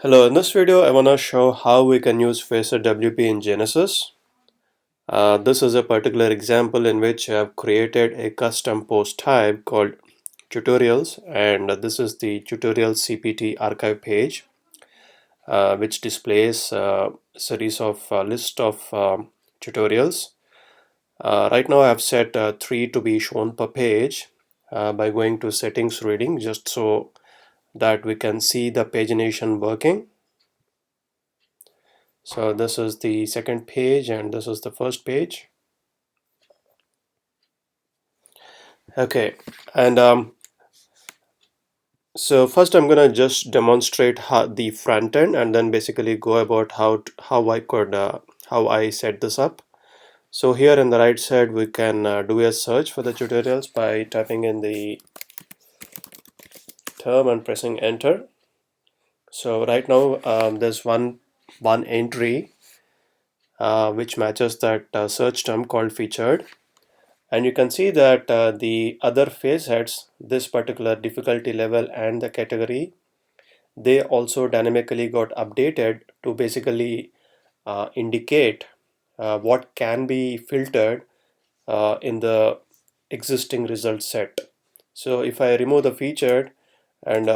Hello, in this video I want to show how we can use FacetWP in Genesis. This is a particular example in which I have created a custom post type called tutorials, and this is the tutorial CPT archive page, which displays a series of list of tutorials. Right now I have set 3 to be shown per page by going to settings reading, just so that we can see the pagination working. So this is the second page and this is the first page. Okay, and so first I'm gonna just demonstrate how the front end, and then basically go about how I set this up. So here in the right side we can do a search for the tutorials by typing in the term and pressing enter. So right now there's one entry which matches that search term called featured. And you can see that the other facets, this particular difficulty level and the category, they also dynamically got updated to basically indicate what can be filtered in the existing result set. So if I remove the featured and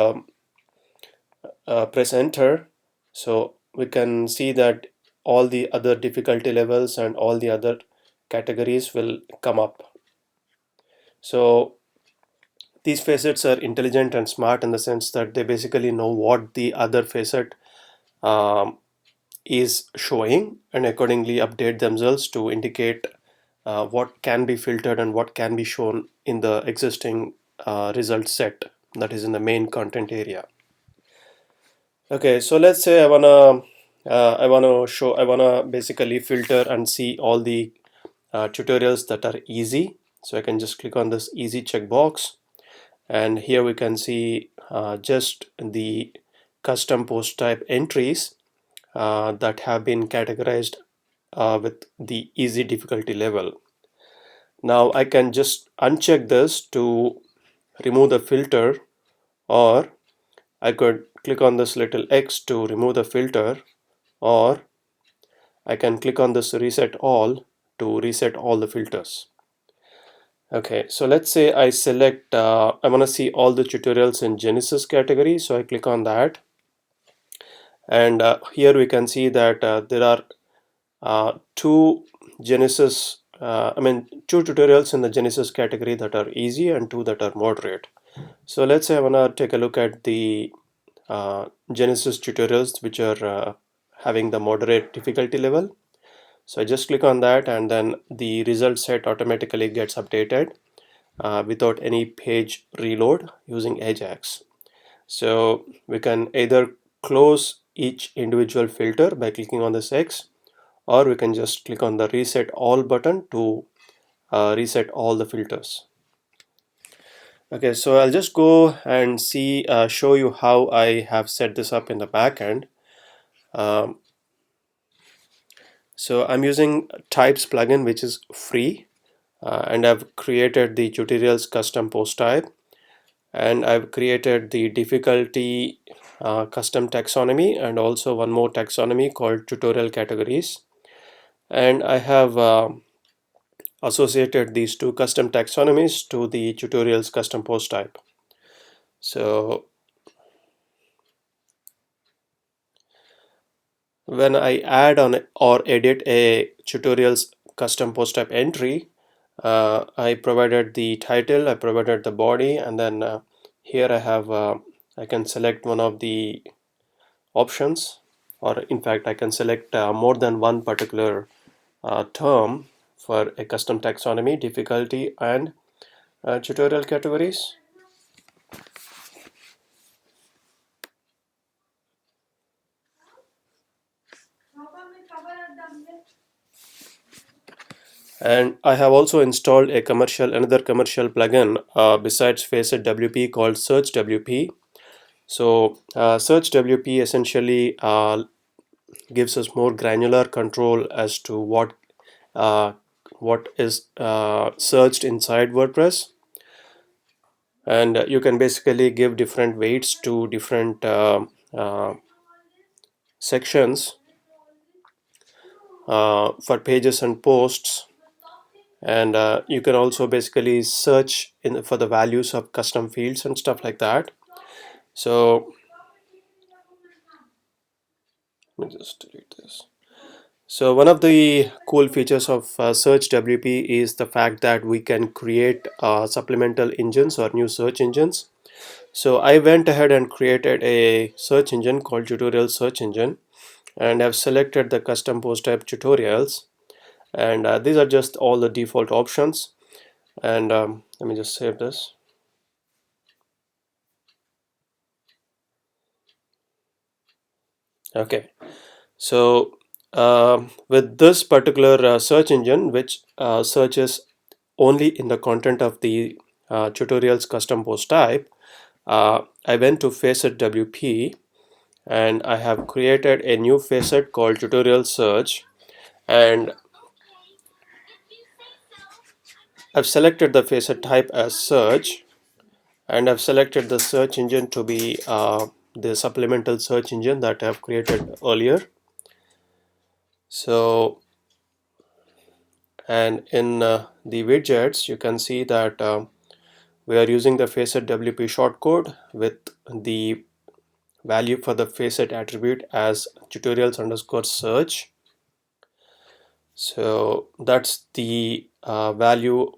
press enter, so we can see that all the other difficulty levels and all the other categories will come up. So these facets are intelligent and smart in the sense that they basically know what the other facet um, is showing, and accordingly update themselves to indicate what can be filtered and what can be shown in the existing result set, that is in the main content area. Okay, so let's say I wanna basically filter and see all the tutorials that are easy. So I can just click on this easy checkbox, and here we can see just the custom post type entries that have been categorized with the easy difficulty level. Now I can just uncheck this to remove the filter, or I could click on this little X to remove the filter, or I can click on this reset all to reset all the filters. Okay, so let's say I select, I want to see all the tutorials in Genesis category, so I click on that. And here we can see that there are two two tutorials in the Genesis category that are easy and two that are moderate. So let's say I want to take a look at the Genesis tutorials which are having the moderate difficulty level. So I just click on that, and then the result set automatically gets updated without any page reload using Ajax. So we can either close each individual filter by clicking on this X, or we can just click on the reset all button to reset all the filters. Okay, so I'll just go and show you how I have set this up in the back end. Um, so I'm using types plugin, which is free, and I've created the tutorials custom post type, and I've created the difficulty custom taxonomy, and also one more taxonomy called tutorial categories. And I have associated these two custom taxonomies to the tutorials custom post type. So when I add on or edit a tutorials custom post type entry, I provided the title, I provided the body, and then here I can select one of the options, or in fact I can select more than one particular term for a custom taxonomy, difficulty, and tutorial categories. And I have also installed another commercial plugin besides FacetWP called SearchWP. So SearchWP essentially gives us more granular control as to uh, what is searched inside WordPress, and you can basically give different weights to different sections for pages and posts, and you can also basically search for the values of custom fields and stuff like that. So let me just delete this. So one of the cool features of Search WP is the fact that we can create supplemental engines or new search engines. So I went ahead and created a search engine called Tutorial Search Engine, and I've selected the custom post type tutorials, and these are just all the default options. And let me just save this. Okay, so with this particular search engine, which searches only in the content of the tutorials custom post type, I went to FacetWP and I have created a new facet called tutorial search, and I've selected the facet type as search, and I've selected the search engine to be the supplemental search engine that I've created earlier. So, and in the widgets you can see that we are using the facet WP shortcode with the value for the facet attribute as tutorials underscore search. So that's the value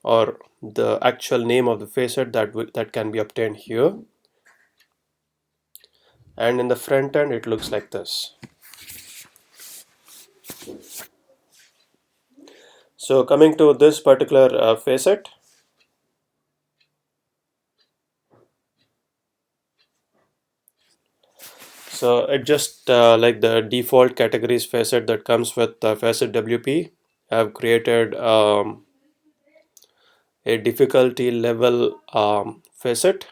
or the actual name of the facet that can be obtained here. And in the front end it looks like this. So coming to this particular facet, so it just like the default categories facet that comes with facet WP. I've created a difficulty level facet,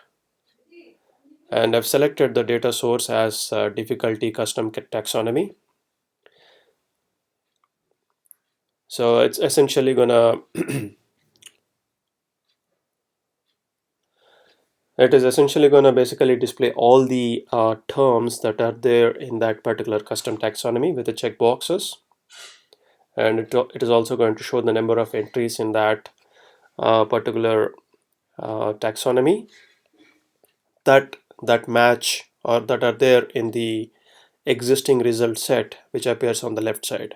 and I've selected the data source as difficulty custom taxonomy. So it's essentially gonna it is essentially gonna basically display all the terms that are there in that particular custom taxonomy with the checkboxes, and it is also going to show the number of entries in that particular taxonomy that match or that are there in the existing result set, which appears on the left side.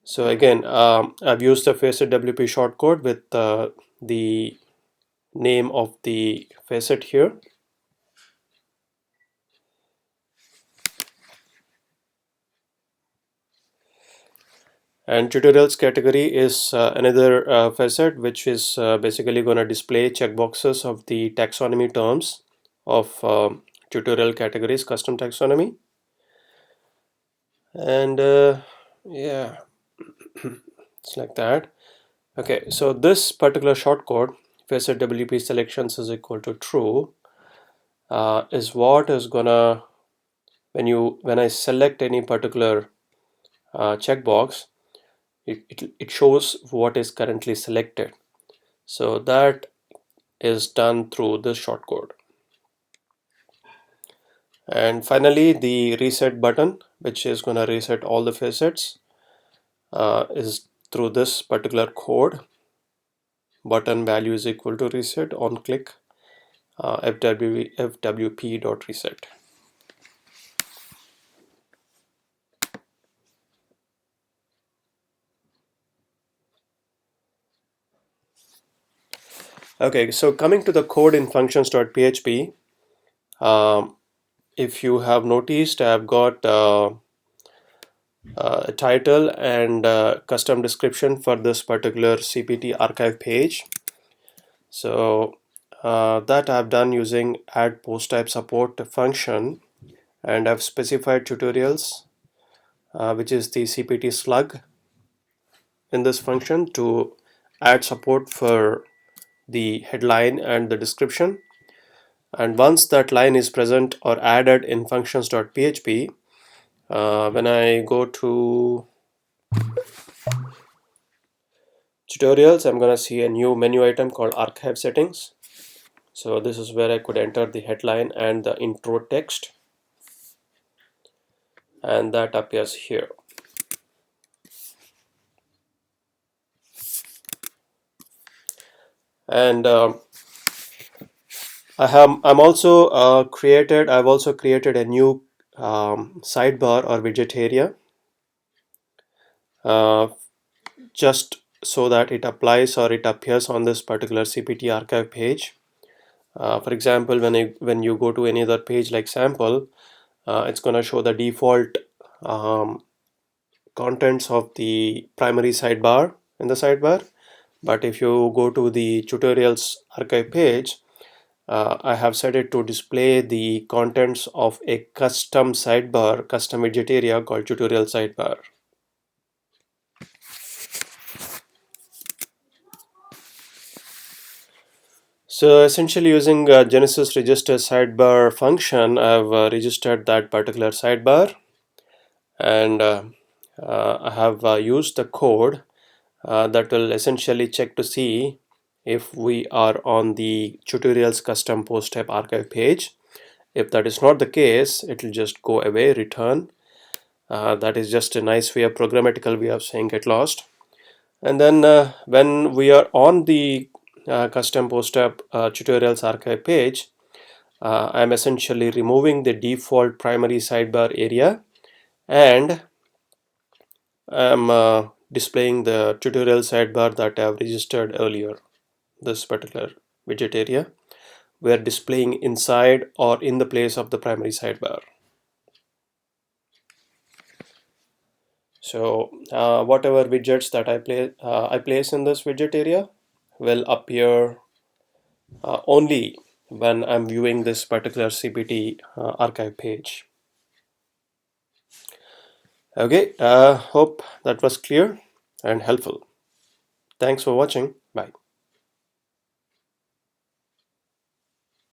So again, I've used the facet WP shortcode with the name of the facet here. And tutorials category is another facet which is basically going to display checkboxes of the taxonomy terms of tutorial categories custom taxonomy. And yeah, it's like that. Okay, so this particular shortcode, facet WP selections is equal to true, is what is gonna when I select any particular checkbox, it shows what is currently selected. So that is done through this shortcode. And finally, the reset button, which is going to reset all the facets, is through this particular code. Button value is equal to reset on click fwp.reset. Okay, so coming to the code in functions.php, if you have noticed, I've got a title and custom description for this particular CPT archive page. So that I've done using add post type support function, and I've specified tutorials, which is the CPT slug in this function to add support for the headline and the description. And once that line is present or added in functions.php, when I go to tutorials, I'm going to see a new menu item called archive settings. So this is where I could enter the headline and the intro text, and that appears here. And I've also created a new sidebar or widget area, uh, just so that it applies or it appears on this particular CPT archive page. For example, when you go to any other page like sample, it's going to show the default um, contents of the primary sidebar in the sidebar. But if you go to the tutorials archive page, I have set it to display the contents of a custom sidebar, custom widget area called tutorial sidebar. So essentially using Genesis register sidebar function, I've registered that particular sidebar, and I have used the code that will essentially check to see if we are on the tutorials custom post type archive page. If that is not the case, it will just go away, return. That is just a nice way, a programmatical way of saying get lost. And then when we are on the custom post type tutorials archive page, I'm essentially removing the default primary sidebar area, and I'm displaying the tutorial sidebar that I have registered earlier. This particular widget area, we are displaying inside or in the place of the primary sidebar. So whatever widgets that I place in this widget area will appear only when I'm viewing this particular CPT archive page. Okay, hope that was clear and helpful. Thanks for watching. Bye.